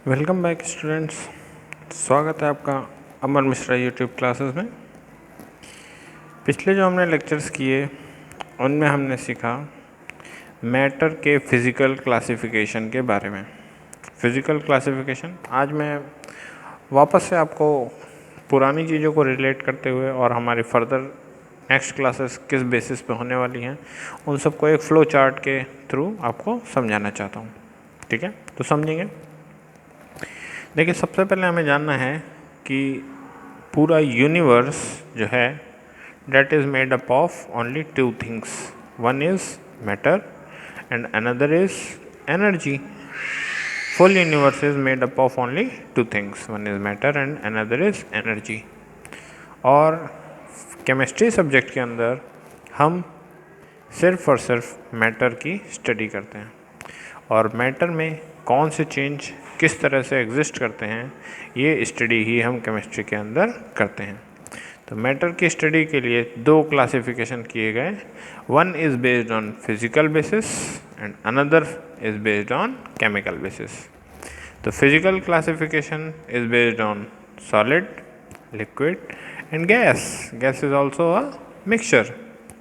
Welcome back students. स्वागत है आपका अमर मिश्रा यूट्यूब क्लासेस में। पिछले जो हमने लेक्चर्स किए उनमें हमने सीखा मैटर के फिज़िकल क्लासिफिकेशन के बारे में। फिज़िकल क्लासिफिकेशन आज मैं वापस से आपको पुरानी चीज़ों को रिलेट करते हुए और हमारी फर्दर नेक्स्ट क्लासेस किस बेसिस पे होने वाली हैं उन सबको एक फ़्लो चार्ट के थ्रू आपको समझाना चाहता हूँ। ठीक है, तो समझेंगे। देखिए, सबसे पहले हमें जानना है कि पूरा यूनिवर्स जो है that is made up of only two things. One is matter and another is energy. Full universe is made up of only two things, one is matter and another is energy. और chemistry subject के अंदर हम सिर्फ और सिर्फ matter की study करते हैं और मैटर में कौन से चेंज किस तरह से एग्जिस्ट करते हैं ये स्टडी ही हम केमिस्ट्री के अंदर करते हैं। तो मैटर की स्टडी के लिए दो क्लासिफिकेशन किए गए। One is based on physical basis and another is based on chemical basis. तो physical classification is based on solid, liquid and gas. Gas is also a mixture.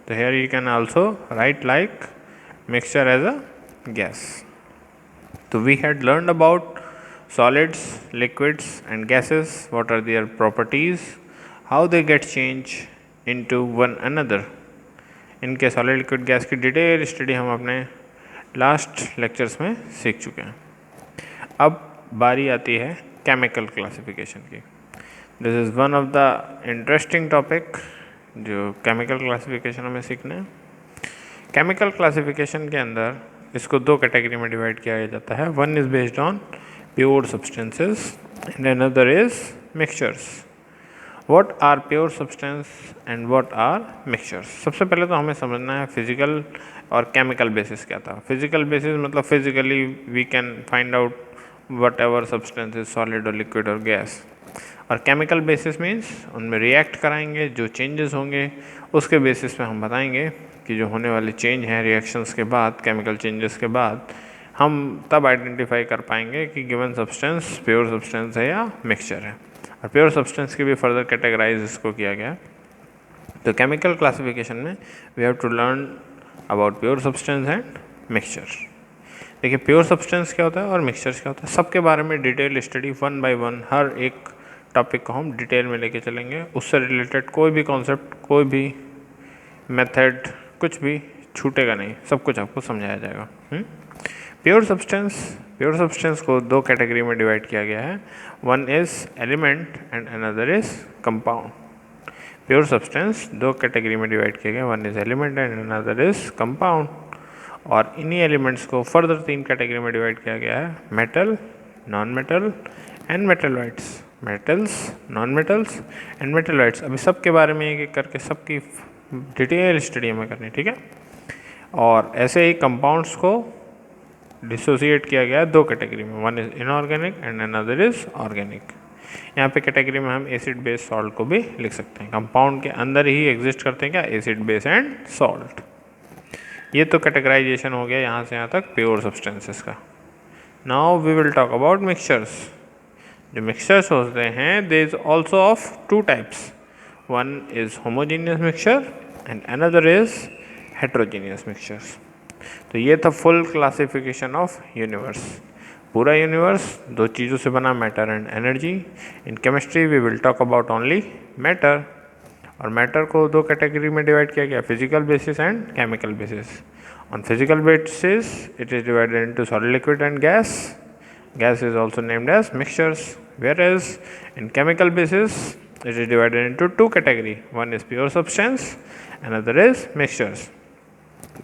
So here you can also write like mixture as a gas. So we had learned about solids, liquids and gases, what are their properties, how they get changed into one another. इनके solid liquid gas की detail study हम अपने last lectures में सीख चुके हैं। अब बारी आती है केमिकल क्लासिफिकेशन की। This is one of the interesting topic जो केमिकल क्लासिफिकेशन हमें सीखना है। केमिकल क्लासिफिकेशन के अंदर इसको दो कैटेगरी में डिवाइड किया जाता है। One is based on pure substances and another is mixtures. What are pure substance and what are mixtures. सबसे पहले तो हमें समझना है फिजिकल और केमिकल बेसिस क्या था। फिजिकल बेसिस मतलब physically we can find out whatever substance is solid और लिक्विड और गैस। और केमिकल बेसिस मीन्स उनमें रिएक्ट कराएंगे, जो चेंजेस होंगे उसके बेसिस पे हम बताएंगे कि जो होने वाले चेंज हैं रिएक्शंस के बाद, केमिकल चेंजेस के बाद हम तब आइडेंटिफाई कर पाएंगे कि गिवन सब्सटेंस प्योर सब्सटेंस है या मिक्सचर है। और प्योर सब्सटेंस की भी फर्दर कैटेगराइज इसको किया गया। तो केमिकल क्लासिफिकेशन में we have to learn about pure substance and mixture. देखिए, प्योर सब्सटेंस क्या होता है और मिक्सचर्स क्या होता है, सबके बारे में detail study one by one हर एक टॉपिक को हम डिटेल में लेके चलेंगे। उससे रिलेटेड कोई भी कॉन्सेप्ट, कोई भी मेथड, कुछ भी छूटेगा नहीं, सब कुछ आपको समझाया जाएगा। प्योर सब्सटेंस को दो कैटेगरी में डिवाइड किया गया है। One is element and another is compound. Pure substance दो कैटेगरी में डिवाइड किया गया, one is element and another is compound. और इन्हीं एलिमेंट्स को फर्दर तीन कैटेगरी में डिवाइड किया गया है, metal, non metal and metalloids. Metals, non metals and metalloids. अभी सब के बारे में एक एक करके सबकी डिटेल स्टडी हमें करनी, ठीक है। और ऐसे ही कंपाउंड्स को डिसोसिएट किया गया है दो कैटेगरी में, one is inorganic and another is organic. यहाँ पे कैटेगरी में हम एसिड बेस सॉल्ट को भी लिख सकते हैं। कंपाउंड के अंदर ही एग्जिस्ट करते हैं क्या, एसिड बेस एंड सॉल्ट। ये तो कैटेगराइजेशन हो गया यहाँ से यहाँ तक प्योर सब्सटेंसेस का। Now we will talk about mixtures. जो मिक्सचर्स होते हैं they is also of two types, one is homogeneous mixture and another is heterogeneous mixtures. तो ये था फुल क्लासिफिकेशन ऑफ यूनिवर्स। पूरा यूनिवर्स दो चीज़ों से बना, matter and energy. In chemistry we will talk about only matter. और matter को दो कैटेगरी में डिवाइड किया गया, physical basis and chemical basis. On physical basis it is divided into solid, liquid and gas. Gas is also named as mixtures, whereas in chemical basis it is divided into two category. One is pure substance, another is mixtures.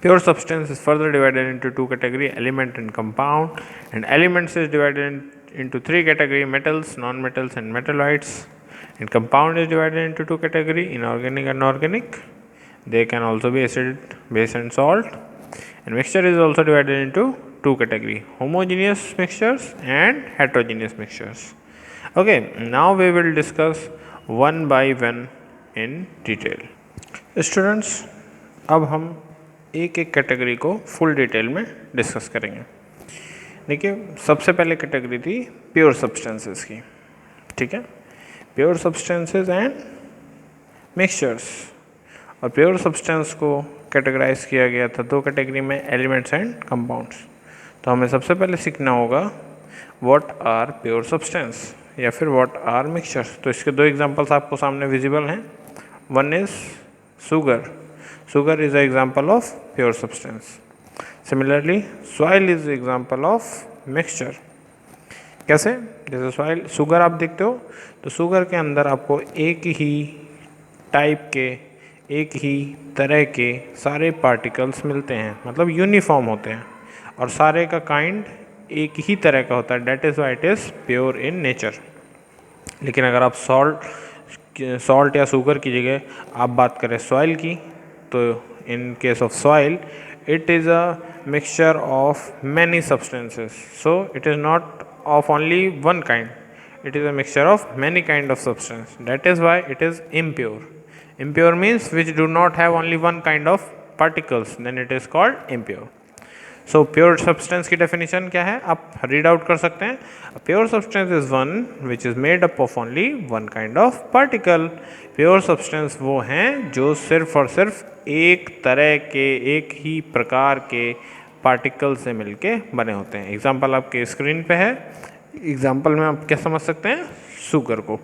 Pure substance is further divided into two category, element and compound. And elements is divided into three category, metals, non-metals and metalloids. And compound is divided into two category, inorganic and organic. They can also be acid, base and salt. And mixture is also divided into two category, homogeneous mixtures and heterogeneous mixtures. Okay, now we will discuss one by one in detail. Students, अब हम एक एक category को full detail में discuss करेंगे। देखिए सबसे पहले कैटेगरी थी प्योर सब्सटेंसेस की, ठीक है, प्योर सब्सटेंसेस एंड मिक्सचर्स। और प्योर सब्सटेंस को कैटेगराइज किया गया था दो कैटेगरी में, एलिमेंट्स एंड कंपाउंड्स। तो हमें सबसे पहले सीखना होगा व्हाट आर प्योर सब्सटेंस या फिर व्हाट आर मिक्सचर्स। तो इसके दो एग्जांपल्स आपको सामने विजिबल हैं। One is sugar, sugar is a example of pure substance. Similarly soil is example of mixture. कैसे? जैसे सॉइल, शुगर आप देखते हो तो शुगर के अंदर आपको एक ही टाइप के, एक ही तरह के सारे पार्टिकल्स मिलते हैं, मतलब यूनिफॉर्म होते हैं, और सारे का काइंड एक ही तरह का होता है। That is why it is pure in nature. लेकिन अगर आप सॉल्ट या शुगर की जगह आप बात करें सॉइल की, तो in case of soil it is a mixture of many substances, so it is not of only one kind, it is a mixture of many kind of substance. That is why it is impure. Impure means which do not have only one kind of particles, then it is called impure. So pure substance की definition क्या है, आप read out कर सकते हैं। A pure substance is one which is made up of only one kind of particle. Pure substance वो हैं जो सिर्फ और सिर्फ एक तरह के, एक ही प्रकार के पार्टिकल से मिलके बने होते हैं। एग्जाम्पल आपके स्क्रीन पे है, एग्जाम्पल में आप क्या समझ सकते हैं, शुगर को।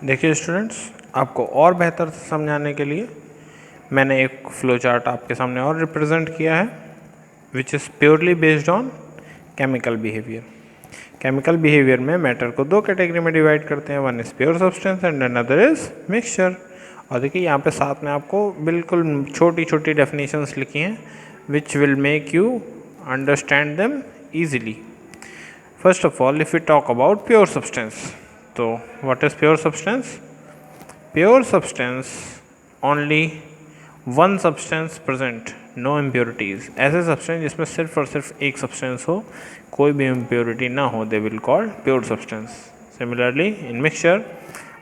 देखिए स्टूडेंट्स, आपको और बेहतर समझाने के लिए मैंने एक फ्लो चार्ट आपके सामने और रिप्रेजेंट किया है, which is purely based on chemical behavior. Chemical behaviour में मैटर को दो कैटेगरी में डिवाइड करते हैं, one is pure substance and another is mixture. और देखिए यहाँ पे साथ में आपको बिल्कुल छोटी छोटी डेफिनेशंस लिखी हैं which will make you understand them easily. First of all, if you talk about pure substance, तो what is pure substance? Pure substance only one substance present, no impurities. ऐसे सब्सटेंस जिसमें सिर्फ और सिर्फ एक सब्सटेंस हो, कोई भी इम्प्योरिटी ना हो, they will called pure substance. Similarly in mixture,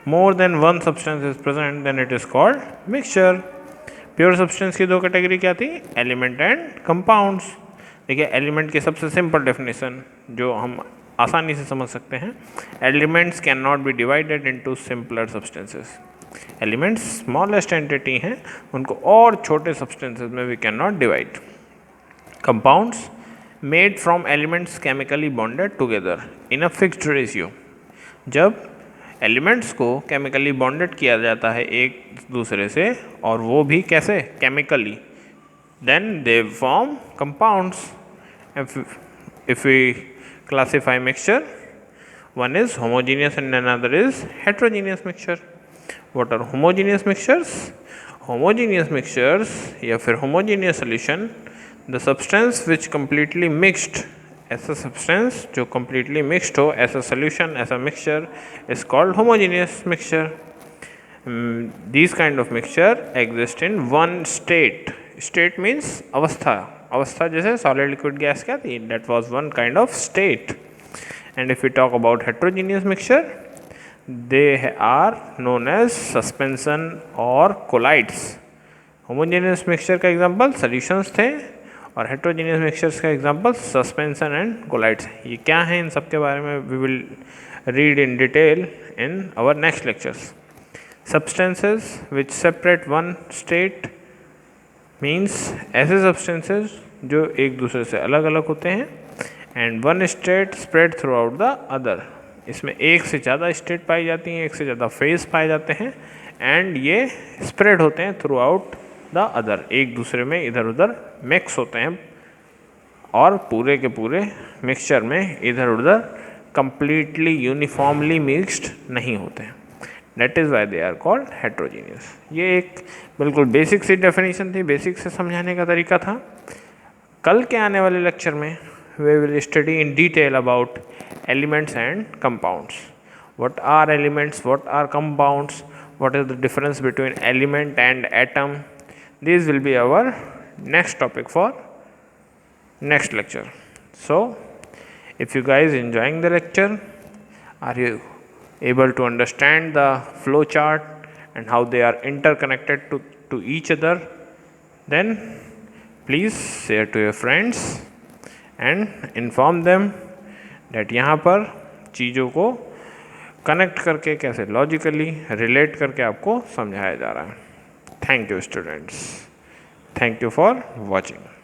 more than one substance is present, then it is called mixture. Pure substance की दो कैटेगरी क्या थी, एलिमेंट एंड कंपाउंड्स। देखिए एलिमेंट की सबसे सिंपल डेफिनेशन जो हम आसानी से समझ सकते हैं, elements can not be divided into simpler substances. Elements smallest entity हैं, उनको और छोटे सब्सटेंसेस में we can not divide. Compounds made from elements chemically bonded together in a fixed ratio. जब एलिमेंट्स को केमिकली बॉन्डेड किया जाता है एक दूसरे से, और वो भी कैसे, chemically, then they form compounds. If we classify mixture, one is homogeneous and another is heterogeneous mixture. What are homogeneous mixtures? Homogeneous mixtures या फिर homogeneous solution, the substance which completely mixed, ऐसा substance जो completely mixed हो, ऐसा solution, ऐसा mixture is called homogeneous mixture. These kind of mixture exist in one state. State means अवस्था, अवस्था जैसे solid liquid gas क्या थी, that was one kind of state. And if we talk about heterogeneous mixture, they are known as suspension or colloids. homogeneous mixture का example solutions थे, और heterogeneous mixtures का example suspension and colloids। ये क्या हैं, इन सब के बारे में we will read in detail in our next lectures. Substances which separate one state means ऐसे substances जो एक दूसरे से अलग अलग होते हैं, and one state spread through out the other. इसमें एक से ज़्यादा स्टेट पाई जाती हैं, एक से ज़्यादा फेज पाए जाते हैं, एंड ये स्प्रेड होते हैं थ्रू आउट द अदर, एक दूसरे में इधर उधर मिक्स होते हैं, और पूरे के पूरे मिक्सचर में इधर उधर कंप्लीटली यूनिफॉर्मली मिक्सड नहीं होते हैं। That is why they are called heterogeneous. ये एक बिल्कुल बेसिक सी डेफिनेशन थी, बेसिक से समझाने का तरीका था। कल के आने वाले लेक्चर में we will study in detail about elements and compounds. What are elements, what are compounds, what is the difference between element and atom. These will be our next topic for next lecture. So if you guys enjoying the lecture, are you able to understand the flow chart and how they are interconnected to each other, then please share to your friends and inform them date यहाँ पर चीज़ों को connect करके कैसे logically relate करके आपको समझाया जा रहा है। Thank you students, thank you for watching.